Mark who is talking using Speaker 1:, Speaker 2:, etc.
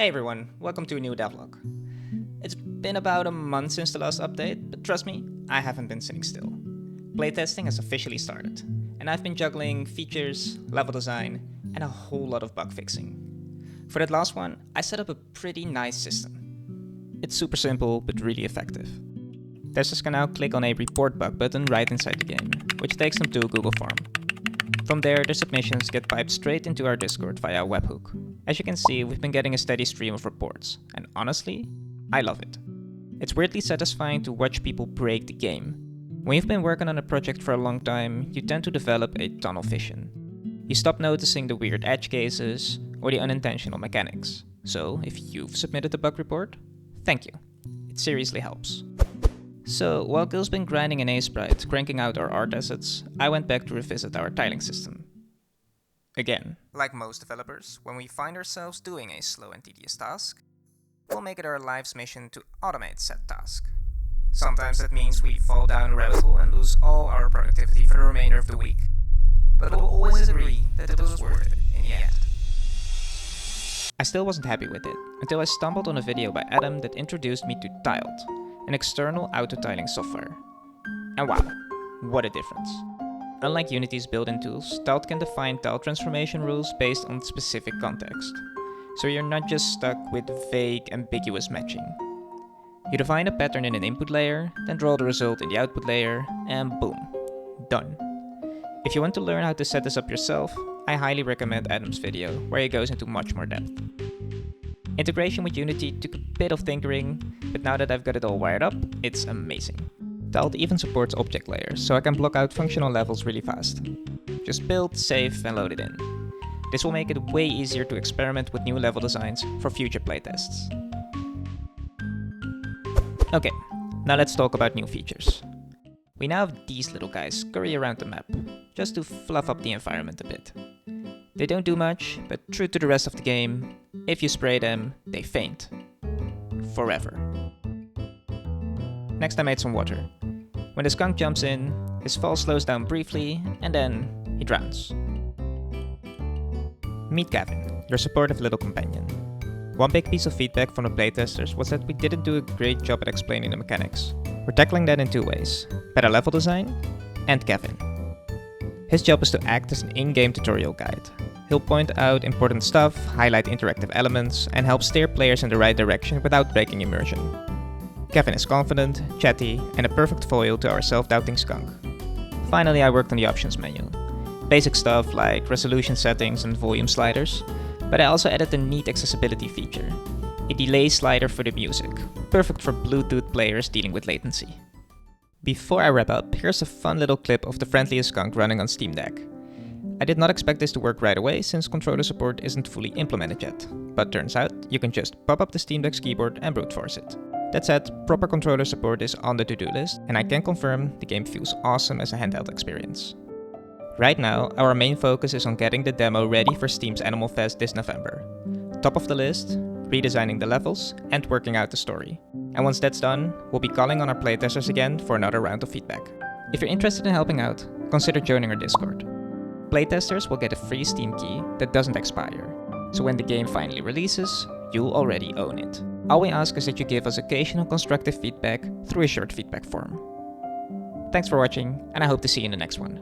Speaker 1: Hey everyone, welcome to a new devlog. It's been about a month since the last update, but trust me, I haven't been sitting still. Playtesting has officially started, and I've been juggling features, level design, and a whole lot of bug fixing. For that last one, I set up a pretty nice system. It's super simple, but really effective. Testers can now click on a report bug button right inside the game, which takes them to a Google form. From there, their submissions get piped straight into our Discord via a webhook. As you can see, we've been getting a steady stream of reports, and honestly, I love it. It's weirdly satisfying to watch people break the game. When you've been working on a project for a long time, you tend to develop a tunnel vision. You stop noticing the weird edge cases or the unintentional mechanics. So, if you've submitted a bug report, thank you. It seriously helps. So, while Gil's been grinding an A-Sprite, cranking out our art assets, I went back to revisit our tiling system. Again. Like most developers, when we find ourselves doing a slow and tedious task, we'll make it our life's mission to automate said task. Sometimes that means we fall down a rabbit hole and lose all our productivity for the remainder of the week. But we'll always agree that it was worth it in the end. I still wasn't happy with it, until I stumbled on a video by Adam that introduced me to Tiled, an external autotiling software. And wow, what a difference. Unlike Unity's built-in tools, Tiled can define tile transformation rules based on specific context. So you're not just stuck with vague, ambiguous matching. You define a pattern in an input layer, then draw the result in the output layer, and boom, done. If you want to learn how to set this up yourself, I highly recommend Adam's video, where he goes into much more depth. Integration with Unity took a bit of tinkering, but now that I've got it all wired up, it's amazing. Tiled even supports object layers, so I can block out functional levels really fast. Just build, save, and load it in. This will make it way easier to experiment with new level designs for future playtests. Okay, now let's talk about new features. We now have these little guys scurry around the map, just to fluff up the environment a bit. They don't do much, but true to the rest of the game, if you spray them, they faint. Forever. Next I made some water. When the skunk jumps in, his fall slows down briefly, and then he drowns. Meet Gavin, your supportive little companion. One big piece of feedback from the playtesters was that we didn't do a great job at explaining the mechanics. We're tackling that in two ways: better level design and Gavin. His job is to act as an in-game tutorial guide. He'll point out important stuff, highlight interactive elements, and help steer players in the right direction without breaking immersion. Gavin is confident, chatty, and a perfect foil to our self-doubting skunk. Finally, I worked on the options menu. Basic stuff like resolution settings and volume sliders, but I also added a neat accessibility feature. A delay slider for the music, perfect for Bluetooth players dealing with latency. Before I wrap up, here's a fun little clip of the Friendliest Skunk running on Steam Deck. I did not expect this to work right away since controller support isn't fully implemented yet, but turns out you can just pop up the Steam Deck's keyboard and brute force it. That said, proper controller support is on the to-do list, and I can confirm the game feels awesome as a handheld experience. Right now, our main focus is on getting the demo ready for Steam's Animal Fest this November. Top of the list, redesigning the levels and working out the story. And once that's done, we'll be calling on our playtesters again for another round of feedback. If you're interested in helping out, consider joining our Discord. Playtesters will get a free Steam key that doesn't expire, so when the game finally releases, you'll already own it. All we ask is that you give us occasional constructive feedback through a short feedback form. Thanks for watching, and I hope to see you in the next one.